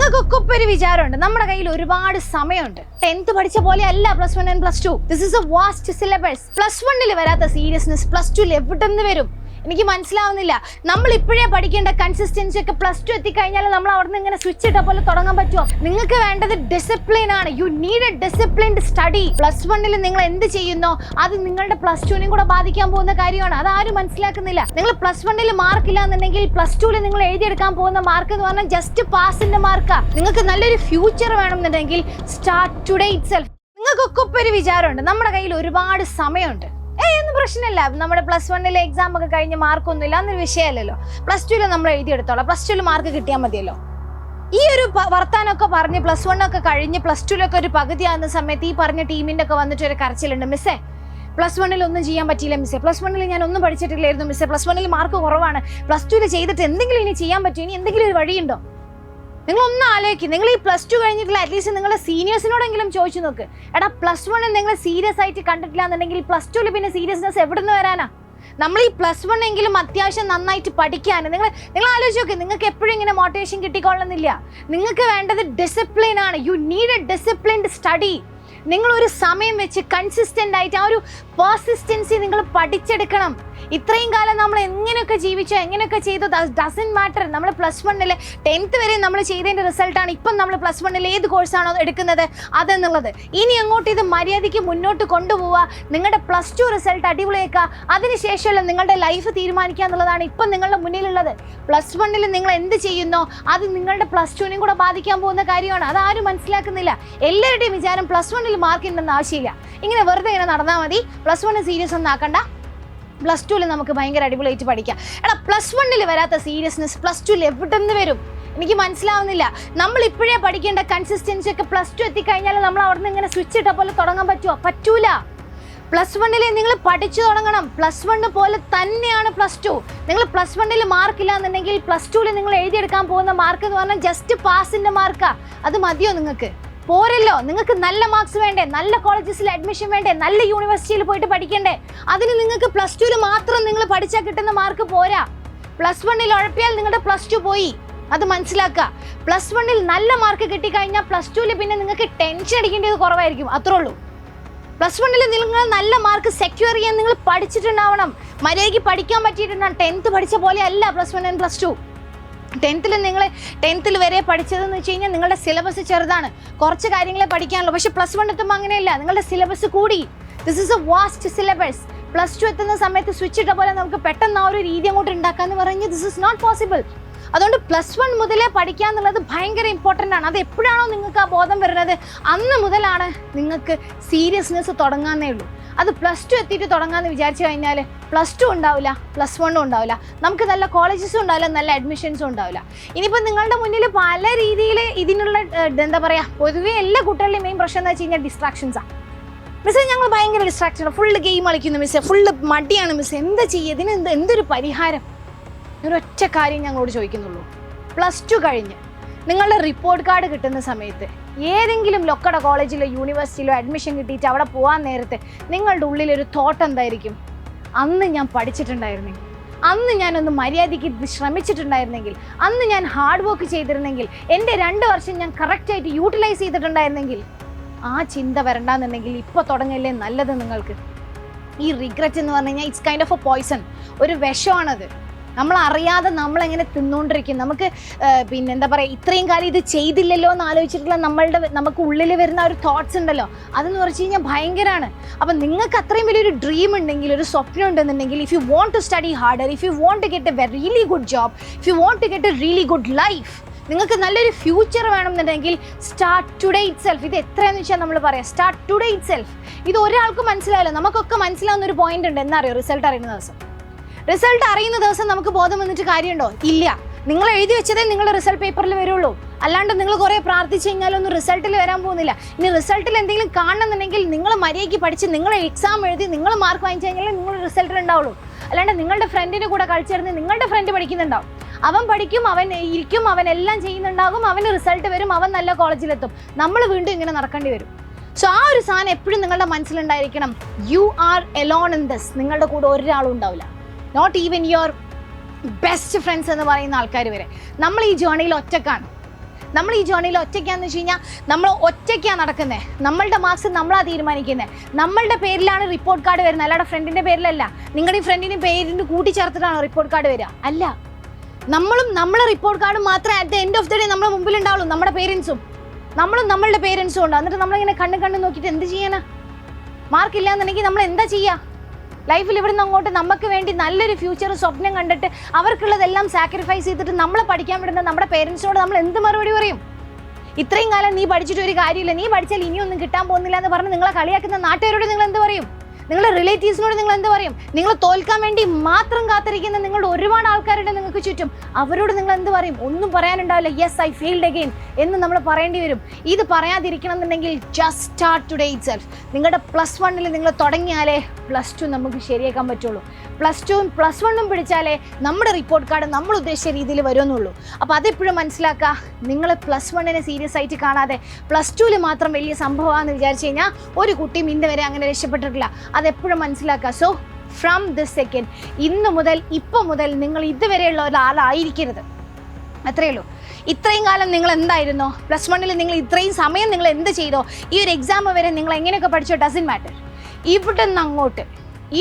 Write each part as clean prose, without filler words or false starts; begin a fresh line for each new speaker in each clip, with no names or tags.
നിങ്ങൾക്കൊക്കെ ഒരു വിചാരമുണ്ട് നമ്മുടെ കയ്യിൽ ഒരുപാട് സമയമുണ്ട്. 10th പഠിച്ച പോലെ അല്ല plus 1 and plus 2. This is a vast syllabus. Plus 1 വരാത്ത സീരിയസ്നെസ് പ്ലസ് 2 എവിടെ നിന്ന് വരും? എനിക്ക് മനസ്സിലാവുന്നില്ല. നമ്മൾ ഇപ്പോഴേ പഠിക്കേണ്ട കൺസിസ്റ്റൻസി ഒക്കെ പ്ലസ് 2 എത്തിക്കഴിഞ്ഞാൽ നമ്മൾ അവിടെ നിന്ന് ഇങ്ങനെ സ്വിച്ച് ഇട്ട പോലെ തുടങ്ങാൻ പറ്റുമോ? നിങ്ങൾക്ക് വേണ്ടത് ഡിസിപ്ലിൻ ആണ്. You need A disciplined study. Plus 1 നിങ്ങൾ എന്ത് ചെയ്യുന്നോ അത് നിങ്ങളുടെ പ്ലസ് 2 കൂടെ ബാധിക്കാൻ പോകുന്ന കാര്യമാണ്. അത് ആരും മനസ്സിലാക്കുന്നില്ല. നിങ്ങൾ പ്ലസ് 1 മാർക്ക് ഇല്ല എന്നുണ്ടെങ്കിൽ പ്ലസ് 2 നിങ്ങൾ എഴുതിയെടുക്കാൻ പോകുന്ന മാർക്ക് എന്ന് പറഞ്ഞാൽ ജസ്റ്റ് പാസിന്റെ മാർക്കാ. നിങ്ങൾക്ക് നല്ലൊരു ഫ്യൂച്ചർ വേണമെന്നുണ്ടെങ്കിൽ സ്റ്റാർട്ട് ടുഡേ ഇറ്റ്സെൽഫ്. നിങ്ങൾക്കൊക്കെ ഒരു വിചാരമുണ്ട് നമ്മുടെ കയ്യിൽ ഒരുപാട് സമയമുണ്ട്. ഒന്നും പ്രശ്നമില്ല, നമ്മുടെ പ്ലസ് 1 എക്സാം ഒക്കെ കഴിഞ്ഞ് മാർക്കൊന്നും ഇല്ല എന്നൊരു വിഷയമല്ലല്ലോ. പ്ലസ് 2 നമ്മൾ എഴുതിയെടുത്തോളാം, പ്ലസ് 2 മാർക്ക് കിട്ടിയാൽ മതിയല്ലോ. ഈ ഒരു വർത്താനമൊക്കെ പറഞ്ഞ് പ്ലസ് 1 ഒക്കെ കഴിഞ്ഞ് പ്ലസ് 2 ഒരു പകുതിയാകുന്ന സമയത്ത് ഈ പറഞ്ഞ ടീമിന്റെ ഒക്കെ വന്നിട്ട് ഒരു കരച്ചിലുണ്ട്. മിസ്സേ പ്ലസ് 1 ഒന്നും ചെയ്യാൻ പറ്റിയില്ല മിസ്സേ, പ്ലസ് 1 ഞാൻ ഒന്നും പഠിച്ചിട്ടില്ലായിരുന്നു മിസ്സേ, പ്ലസ് 1 മാർക്ക് കുറവാണ്, പ്ലസ് 2 ചെയ്തിട്ട് എന്തെങ്കിലും ഇനി ചെയ്യാൻ പറ്റുമോ, ഇനി എന്തെങ്കിലും ഒരു വഴിയുണ്ടോ? നിങ്ങളൊന്നും ആലോചിക്കും. നിങ്ങൾ ഈ പ്ലസ് 2 കഴിഞ്ഞിട്ടുള്ള അറ്റ്ലീസ്റ്റ് നിങ്ങളുടെ സീനിയേഴ്സിനോടെങ്കിലും ചോദിച്ചു നോക്ക്. എടാ പ്ലസ് 1 നിങ്ങൾ സീരിയസ് ആയിട്ട് കണ്ടിട്ടില്ല എന്നുണ്ടെങ്കിൽ പ്ലസ് 2 പിന്നെ സീരിയസ്നെസ് എവിടെ നിന്ന് വരാനാ? നമ്മൾ ഈ പ്ലസ് 1 എങ്കിലും അത്യാവശ്യം നന്നായിട്ട് പഠിക്കാൻ നിങ്ങൾ ആലോചിച്ച് നോക്ക്. നിങ്ങൾക്ക് എപ്പോഴും ഇങ്ങനെ മോട്ടിവേഷൻ കിട്ടിക്കൊള്ളുന്നില്ല. നിങ്ങൾക്ക് വേണ്ടത് ഡിസിപ്ലിൻ ആണ്. You need A disciplined study. നിങ്ങളൊരു സമയം വെച്ച് കൺസിസ്റ്റൻ്റ് ആയിട്ട് ആ ഒരു പെർസിസ്റ്റൻസി നിങ്ങൾ പഠിച്ചെടുക്കണം. ഇത്രയും കാലം നമ്മൾ എങ്ങനെയൊക്കെ ജീവിച്ചോ എങ്ങനെയൊക്കെ ചെയ്തോ ഡസൻറ്റ് മാറ്റർ. നമ്മൾ പ്ലസ് 1 10th വരെ നമ്മൾ ചെയ്തതിൻ്റെ റിസൾട്ടാണ് ഇപ്പം നമ്മൾ പ്ലസ് 1 ഏത് കോഴ്സാണോ എടുക്കുന്നത് അതെന്നുള്ളത്. ഇനി അങ്ങോട്ട് ഇത് മര്യാദയ്ക്ക് മുന്നോട്ട് കൊണ്ടുപോവുക. നിങ്ങളുടെ പ്ലസ് 2 റിസൾട്ട് അടിപൊളിയാക്കുക. അതിനുശേഷമുള്ള നിങ്ങളുടെ ലൈഫ് തീരുമാനിക്കുക എന്നുള്ളതാണ് ഇപ്പം നിങ്ങളുടെ മുന്നിലുള്ളത്. പ്ലസ് 1 നിങ്ങൾ എന്ത് ചെയ്യുന്നോ അത് നിങ്ങളുടെ പ്ലസ് 2 കൂടെ ബാധിക്കാൻ പോകുന്ന കാര്യമാണ്. അതാരും മനസ്സിലാക്കുന്നില്ല. എല്ലാവരുടെയും വിചാരം പ്ലസ് 1 മാർക്ക് ഉണ്ടെന്ന് ആവശ്യമില്ല, ഇങ്ങനെ വെറുതെ ഇങ്ങനെ നടന്നാൽ മതി, പ്ലസ് 1 സീരിയസ് ഒന്നും ആക്കണ്ട, പ്ലസ് 2 നമുക്ക് ഭയങ്കര അടിപൊളിയായിട്ട് പഠിക്കാം. എടാ പ്ലസ് 1 വരാത്ത സീരിയസ്നെസ് പ്ലസ് 2 എവിടെ നിന്ന് വരും? എനിക്ക് മനസ്സിലാവുന്നില്ല. നമ്മൾ ഇപ്പോഴേ പഠിക്കേണ്ട കൺസിസ്റ്റൻസി ഒക്കെ പ്ലസ് 2 എത്തിക്കഴിഞ്ഞാൽ നമ്മൾ അവിടെ നിന്ന് ഇങ്ങനെ സ്വിച്ച് ഇട്ട പോലെ തുടങ്ങാൻ പറ്റുമോ? പറ്റൂല. പ്ലസ് 1 നിങ്ങൾ പഠിച്ചു തുടങ്ങണം. പ്ലസ് 1 പോലെ തന്നെയാണ് പ്ലസ് 2. നിങ്ങൾ പ്ലസ് 1 മാർക്ക് ഇല്ല എന്നുണ്ടെങ്കിൽ പ്ലസ് 2 നിങ്ങൾ എഴുതിയെടുക്കാൻ പോകുന്ന മാർക്ക് എന്ന് പറഞ്ഞാൽ ജസ്റ്റ് പാസിന്റെ മാർക്കാ. അത് മതിയോ നിങ്ങൾക്ക്? പോരല്ലോ. നിങ്ങൾക്ക് നല്ല മാർക്സ് വേണ്ടേ, നല്ല കോളേജസിൽ അഡ്മിഷൻ വേണ്ടേ, നല്ല യൂണിവേഴ്സിറ്റിയിൽ പോയിട്ട് പഠിക്കണ്ടേ? അതിന് നിങ്ങൾക്ക് പ്ലസ് 2 മാത്രം നിങ്ങൾ പഠിച്ചാൽ കിട്ടുന്ന മാർക്ക് പോരാ. പ്ലസ് 1 ഉഴപ്പിയാൽ നിങ്ങളുടെ പ്ലസ് 2 പോയി. അത് മനസ്സിലാക്കുക. പ്ലസ് 1 നല്ല മാർക്ക് കിട്ടിക്കഴിഞ്ഞാൽ പ്ലസ് 2 പിന്നെ നിങ്ങൾക്ക് ടെൻഷൻ അടിക്കേണ്ടത് കുറവായിരിക്കും. അത്രേ ഉള്ളൂ. പ്ലസ് 1 നിങ്ങൾ നല്ല മാർക്ക് സെക്യൂർ ചെയ്യാൻ നിങ്ങൾ പഠിച്ചിട്ടുണ്ടാവണം, മര്യാദയ്ക്ക് പഠിക്കാൻ പറ്റിയിട്ടുണ്ടാവും. 10th പഠിച്ച പോലെ അല്ല പ്ലസ് 1 ആൻഡ് പ്ലസ് 2. 10th വരെ പഠിച്ചതെന്ന് വെച്ച് കഴിഞ്ഞാൽ നിങ്ങളുടെ സിലബസ് ചെറുതാണ്, കുറച്ച് കാര്യങ്ങളെ പഠിക്കാനുള്ളൂ. പക്ഷെ പ്ലസ് 1 എത്തുമ്പോൾ അങ്ങനെയല്ല, നിങ്ങളുടെ സിലബസ് കൂടി. This is a vast syllabus. Plus 2 എത്തുന്ന സമയത്ത് സ്വിച്ച് ഇട്ട പോലെ നമുക്ക് പെട്ടെന്ന് ആ ഒരു രീതി അങ്ങോട്ട് ഉണ്ടാക്കാന്ന് പറഞ്ഞാൽ ദിസ് ഇസ് നോട്ട് പോസിബിൾ. അതുകൊണ്ട് പ്ലസ് 1 മുതലേ പഠിക്കുക എന്നുള്ളത് ഭയങ്കര ഇമ്പോർട്ടൻ്റ് ആണ്. അത് എപ്പോഴാണോ നിങ്ങൾക്ക് ആ ബോധം വരുന്നത് അന്ന് മുതലാണ് നിങ്ങൾക്ക് സീരിയസ്നെസ് തുടങ്ങാന്നേ ഉള്ളൂ. അത് പ്ലസ് 2 എത്തിയിട്ട് തുടങ്ങാമെന്ന് വിചാരിച്ചു കഴിഞ്ഞാൽ പ്ലസ് 2 ഉണ്ടാവില്ല, പ്ലസ് 1 ഉണ്ടാവില്ല, നമുക്ക് നല്ല കോളേജസും ഉണ്ടാവില്ല, നല്ല അഡ്മിഷൻസും ഉണ്ടാവില്ല. ഇനിയിപ്പോൾ നിങ്ങളുടെ മുന്നിൽ പല രീതിയിൽ ഇതിനുള്ള എന്താ പറയുക, പൊതുവേ എല്ലാ കുട്ടികളുടെയും മെയിൻ പ്രശ്നം എന്ന് വെച്ച് കഴിഞ്ഞാൽ ഡിസ്ട്രാക്ഷൻസാണ്. മിസ്സേ ഞങ്ങൾ ഭയങ്കര ഡിസ്ട്രാക്ഷനാണ്, ഫുള്ള് ഗെയിം കളിക്കുന്നു മിസ്സേ, ഫുള്ള് മടിയാണ് മിസ്സേ, എന്താ ചെയ്യുക, ഇതിന് എന്തൊരു പരിഹാരം? ഒരൊറ്റ കാര്യം ഞങ്ങളോട് ചോദിക്കുന്നുള്ളൂ. പ്ലസ് 2 കഴിഞ്ഞ് നിങ്ങളുടെ റിപ്പോർട്ട് കാർഡ് കിട്ടുന്ന സമയത്ത് ഏതെങ്കിലും ലൊക്കട കോളേജിലോ യൂണിവേഴ്സിറ്റിയിലോ അഡ്മിഷൻ കിട്ടിയിട്ട് അവിടെ പോകാൻ നേരത്തെ നിങ്ങളുടെ ഉള്ളിലൊരു തോട്ട് എന്തായിരിക്കും? അന്ന് ഞാൻ പഠിച്ചിട്ടുണ്ടായിരുന്നെങ്കിൽ, അന്ന് ഞാനൊന്ന് മര്യാദയ്ക്ക് ശ്രമിച്ചിട്ടുണ്ടായിരുന്നെങ്കിൽ, അന്ന് ഞാൻ ഹാർഡ് വർക്ക് ചെയ്തിരുന്നെങ്കിൽ, എൻ്റെ 2 വർഷം ഞാൻ കറക്റ്റായിട്ട് യൂട്ടിലൈസ് ചെയ്തിട്ടുണ്ടായിരുന്നെങ്കിൽ. ആ ചിന്ത വരണ്ടെന്നുണ്ടെങ്കിൽ ഇപ്പോൾ തുടങ്ങില്ലേ നല്ലത് നിങ്ങൾക്ക്. ഈ റിഗ്രറ്റ് എന്ന് പറഞ്ഞു കഴിഞ്ഞാൽ it's kind of A poison, ഒരു വിഷമാണത്. നമ്മളറിയാതെ നമ്മളെങ്ങനെ തിന്നുകൊണ്ടിരിക്കും. നമുക്ക് പിന്നെ എന്താ പറയുക, ഇത്രയും കാലം ഇത് ചെയ്തില്ലല്ലോ എന്ന് ആലോചിച്ചിട്ടുള്ള നമുക്ക് ഉള്ളിൽ വരുന്ന ഒരു തോട്ട്സ് ഉണ്ടല്ലോ, അതെന്ന് പറഞ്ഞു കഴിഞ്ഞാൽ ഭയങ്കരമാണ്. അപ്പം നിങ്ങൾക്ക് അത്രയും വലിയൊരു ഡ്രീം ഉണ്ടെങ്കിൽ, ഒരു സ്വപ്നം ഉണ്ടെന്നുണ്ടെങ്കിൽ, if you want to study harder, if you want to get a really good job, if you want to get a really good life, നിങ്ങൾക്ക് നല്ലൊരു ഫ്യൂച്ചർ വേണമെന്നുണ്ടെങ്കിൽ സ്റ്റാർട്ട് ടുഡേ ഇറ്റ്സെൽഫ്. ഇത് എത്രയെന്ന് വെച്ചാൽ നമ്മൾ പറയാം, സ്റ്റാർട്ട് ടുഡേ ഇറ്റ്സെൽഫ്. ഇത് ഒരാൾക്ക് മനസ്സിലാവില്ല, നമുക്കൊക്കെ മനസ്സിലാവുന്ന ഒരു പോയിന്റ് ഉണ്ട്. എന്താ അറിയോ? റിസൾട്ട് അറിയുന്ന ദിവസം നമുക്ക് ബോധം വന്നിട്ട് കാര്യമുണ്ടോ? ഇല്ല. നിങ്ങൾ എഴുതി വെച്ചതേ നിങ്ങളുടെ റിസൾട്ട് പേപ്പറിൽ വരുള്ളൂ. അല്ലാണ്ട് നിങ്ങൾ കുറേ പ്രാർത്ഥിച്ചു കഴിഞ്ഞാലൊന്നും റിസൾട്ടിൽ വരാൻ പോകുന്നില്ല. ഇനി റിസൾട്ടിൽ എന്തെങ്കിലും കാണണമെന്നുണ്ടെങ്കിൽ നിങ്ങൾ മര്യാദയ്ക്ക് പഠിച്ച് നിങ്ങൾ എക്സാം എഴുതി നിങ്ങൾ മാർക്ക് വാങ്ങിച്ചു കഴിഞ്ഞാൽ നിങ്ങൾ റിസൾട്ടിൽ ഉണ്ടാവുള്ളൂ. അല്ലാണ്ട് നിങ്ങളുടെ ഫ്രണ്ടിൻ്റെ കൂടെ കളിച്ചിരുന്ന് നിങ്ങളുടെ ഫ്രണ്ട് പഠിക്കുന്നുണ്ടാവും, അവൻ പഠിക്കും, അവൻ ഇരിക്കും, അവൻ എല്ലാം ചെയ്യുന്നുണ്ടാകും, അവന് റിസൾട്ട് വരും, അവൻ നല്ല കോളേജിലെത്തും, നമ്മൾ വീണ്ടും ഇങ്ങനെ നടക്കേണ്ടി വരും. സോ ആ ഒരു സാധനം എപ്പോഴും നിങ്ങളുടെ മനസ്സിലുണ്ടായിരിക്കണം. You are alone in this. നിങ്ങളുടെ കൂടെ ഒരാളും ഉണ്ടാവില്ല, not even your best friends എന്ന് പറയുന്ന ആൾക്കാർ വരെ. നമ്മൾ ഈ ജേർണിയിൽ ഒറ്റക്കാണ്. നമ്മൾ ഈ ജേർണിയിൽ ഒറ്റയ്ക്കാന്ന് വെച്ച് കഴിഞ്ഞാൽ നമ്മൾ ഒറ്റയ്ക്കാണ് നടക്കുന്നത്. നമ്മളുടെ മാർക്സ് നമ്മളാണ് തീരുമാനിക്കുന്നത്. നമ്മളുടെ പേരിലാണ് റിപ്പോർട്ട് കാർഡ് വരുന്നത്, അല്ലാതെ ഫ്രണ്ടിൻ്റെ പേരിലല്ല. നിങ്ങളുടെ ഫ്രണ്ടിൻ്റെ പേരിന് കൂട്ടിച്ചേർത്തിട്ടാണോ റിപ്പോർട്ട് കാർഡ് വരിക? അല്ല. നമ്മളും നമ്മളെ റിപ്പോർട്ട് കാർഡ് മാത്രമേ at the end of the day നമ്മുടെ മുമ്പിൽ ഉണ്ടാവുള്ളൂ. നമ്മുടെ പേരൻസും നമ്മളും നമ്മളുടെ പേരൻസും ഉണ്ട്. എന്നിട്ട് നമ്മളിങ്ങനെ കണ്ണ് നോക്കിയിട്ട് എന്ത് ചെയ്യാനാ? മാർക്ക് ഇല്ലാന്നുണ്ടെങ്കിൽ നമ്മൾ എന്താ ചെയ്യുക? ലൈഫിൽ ഇവിടുന്ന് അങ്ങോട്ട് നമുക്ക് വേണ്ടി നല്ലൊരു ഫ്യൂച്ചർ സ്വപ്നം കണ്ടിട്ട് അവർക്കുള്ളതെല്ലാം സാക്രിഫൈസ് ചെയ്തിട്ട് നമ്മളെ പഠിക്കാൻ വിടുന്ന നമ്മുടെ പേരൻസിനോട് നമ്മൾ എന്ത് മറുപടി പറയും? ഇത്രയും കാലം നീ പഠിച്ചിട്ട് ഒരു കാര്യമില്ല, നീ പഠിച്ചാൽ ഇനിയൊന്നും കിട്ടാൻ പോകുന്നില്ല എന്ന് പറഞ്ഞ് നിങ്ങളെ കളിയാക്കുന്ന നാട്ടുകാരോട് നിങ്ങൾ എന്ത് പറയും? നിങ്ങളുടെ റിലേറ്റീവ്സിനോട് നിങ്ങൾ എന്ത് പറയും? നിങ്ങൾ തോൽക്കാൻ വേണ്ടി മാത്രം കാത്തിരിക്കുന്ന നിങ്ങളുടെ ഒരുപാട് ആൾക്കാരുണ്ട് നിങ്ങൾക്ക് ചുറ്റും. അവരോട് നിങ്ങൾ എന്ത് പറയും? ഒന്നും പറയാനുണ്ടാവില്ല. യെസ്, ഐ ഫെയിൽഡ് അഗെയിൻ എന്ന് നമ്മൾ പറയേണ്ടി വരും. ഇത് പറയാതിരിക്കണം എന്നുണ്ടെങ്കിൽ ജസ്റ്റ് സ്റ്റാർട്ട് ടുഡേ ഇറ്റ്സെൽഫ്. നിങ്ങളുടെ +1 നിങ്ങൾ തുടങ്ങിയാലേ +2 നമുക്ക് ശരിയാക്കാൻ പറ്റുള്ളൂ. +2ഉം +1ഉം പിടിച്ചാലേ നമ്മുടെ റിപ്പോർട്ട് കാർഡ് നമ്മൾ ഉദ്ദേശിച്ച രീതിയിൽ വരുമെന്നുള്ളൂ. അപ്പോൾ അതെപ്പോഴും മനസ്സിലാക്കുക. നിങ്ങൾ +1നെ സീരിയസ് ആയിട്ട് കാണാതെ +2ൽ മാത്രം വലിയ സംഭവമാണെന്ന് വിചാരിച്ചു കഴിഞ്ഞാൽ ഒരു കുട്ടിയും ഇന്ന് വരെ അങ്ങനെ രക്ഷപ്പെട്ടിട്ടില്ല. അതെപ്പോഴും മനസ്സിലാക്കുക. സോ ഫ്രം ദിസ് സെക്കൻഡ്, ഇന്ന് മുതൽ ഇപ്പം മുതൽ നിങ്ങൾ ഇതുവരെയുള്ള ഒരാളായിരിക്കരുത്. അത്രയേ ഉള്ളൂ. ഇത്രയും കാലം നിങ്ങൾ എന്തായിരുന്നോ, +1ൽ നിങ്ങൾ ഇത്രയും സമയം നിങ്ങൾ എന്ത് ചെയ്തോ, ഈ ഒരു എക്സാം വരെ നിങ്ങൾ എങ്ങനെയൊക്കെ പഠിച്ചോ, ഡസൻറ്റ് മാറ്റർ. ഇവിടെ നിന്ന് അങ്ങോട്ട്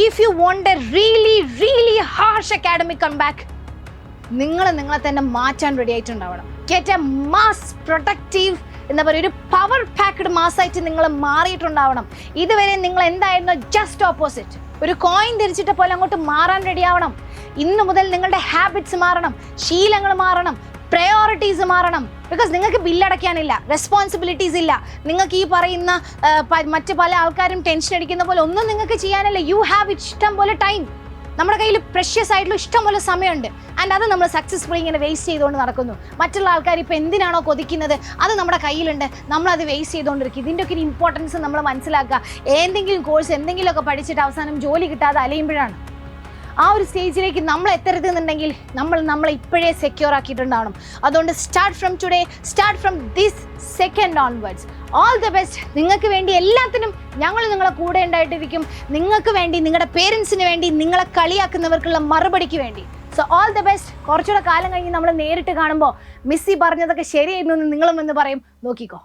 if you want a really harsh academic comeback, നിങ്ങളെ തന്നെ മാറ്റാൻ റെഡി ആയിട്ടുണ്ടാവണം. ഗെറ്റ് എ മാസ് പ്രൊഡക്റ്റീവ് എന്താ പറയുക, ഒരു പവർ പാക്ഡ് മാസായിട്ട് നിങ്ങൾ മാറിയിട്ടുണ്ടാവണം. ഇതുവരെ നിങ്ങൾ എന്തായിരുന്നു? Just opposite. ഒരു കോയിൻ തിരിച്ചിട്ട പോലെ അങ്ങോട്ട് മാറാൻ റെഡി ആവണം. ഇന്ന് മുതൽ നിങ്ങളുടെ ഹാബിറ്റ്സ് മാറണം, ശീലങ്ങൾ മാറണം, പ്രയോറിറ്റീസ് മാറണം. ബിക്കോസ് നിങ്ങൾക്ക് ബില്ലടയ്ക്കാനില്ല, റെസ്പോൺസിബിലിറ്റീസ് ഇല്ല. നിങ്ങൾക്ക് ഈ പറയുന്ന മറ്റ് പല ആൾക്കാരും ടെൻഷൻ അടിക്കുന്ന പോലെ ഒന്നും നിങ്ങൾക്ക് ചെയ്യാനില്ല. യു ഹാവ് ഇഷ്ടം പോലെ ടൈം. നമ്മുടെ കയ്യിൽ പ്രഷ്യസ് ആയിട്ടുള്ള ഇഷ്ടംപോലെ സമയമുണ്ട്. ആൻഡ് അത് നമ്മൾ സക്സസ്ഫുള്ളി ഇങ്ങനെ വേസ്റ്റ് ചെയ്തുകൊണ്ട് നടക്കുന്നു. മറ്റുള്ള ആൾക്കാർ ഇപ്പോൾ എന്തിനാണോ കൊതിക്കുന്നത് അത് നമ്മുടെ കയ്യിലുണ്ട്, നമ്മളത് വേസ്റ്റ് ചെയ്തുകൊണ്ടിരിക്കും. ഇതിൻ്റെയൊക്കെ ഒരു ഇമ്പോർട്ടൻസ് നമ്മൾ മനസ്സിലാക്കുക. ഏതെങ്കിലും കോഴ്സ് എന്തെങ്കിലുമൊക്കെ പഠിച്ചിട്ട് അവസാനം ജോലി കിട്ടാതെ അലയുമ്പോഴാണ്. ആ ഒരു സ്റ്റേജിലേക്ക് നമ്മൾ എത്തരുതെന്നുണ്ടെങ്കിൽ നമ്മളെ ഇപ്പോഴേ സെക്യൂർ ആക്കിയിട്ടുണ്ടാവണം. അതുകൊണ്ട് start from today, start from this second onwards. All the best. നിങ്ങൾക്ക് വേണ്ടി എല്ലാത്തിനും ഞങ്ങൾ നിങ്ങളെ കൂടെ ഉണ്ടായിട്ടിരിക്കും. നിങ്ങൾക്ക് വേണ്ടി, നിങ്ങളുടെ പേരൻസിന് വേണ്ടി, നിങ്ങളെ കളിയാക്കുന്നവർക്കുള്ള മറുപടിക്ക് വേണ്ടി. So all the best. കുറച്ചുകൂടെ കാലം കഴിഞ്ഞ് നമ്മൾ നേരിട്ട് കാണുമ്പോൾ മിസ്സി പറഞ്ഞതൊക്കെ ശരിയായിരുന്നു എന്ന് നിങ്ങളും എന്ന് പറയും. നോക്കിക്കോ.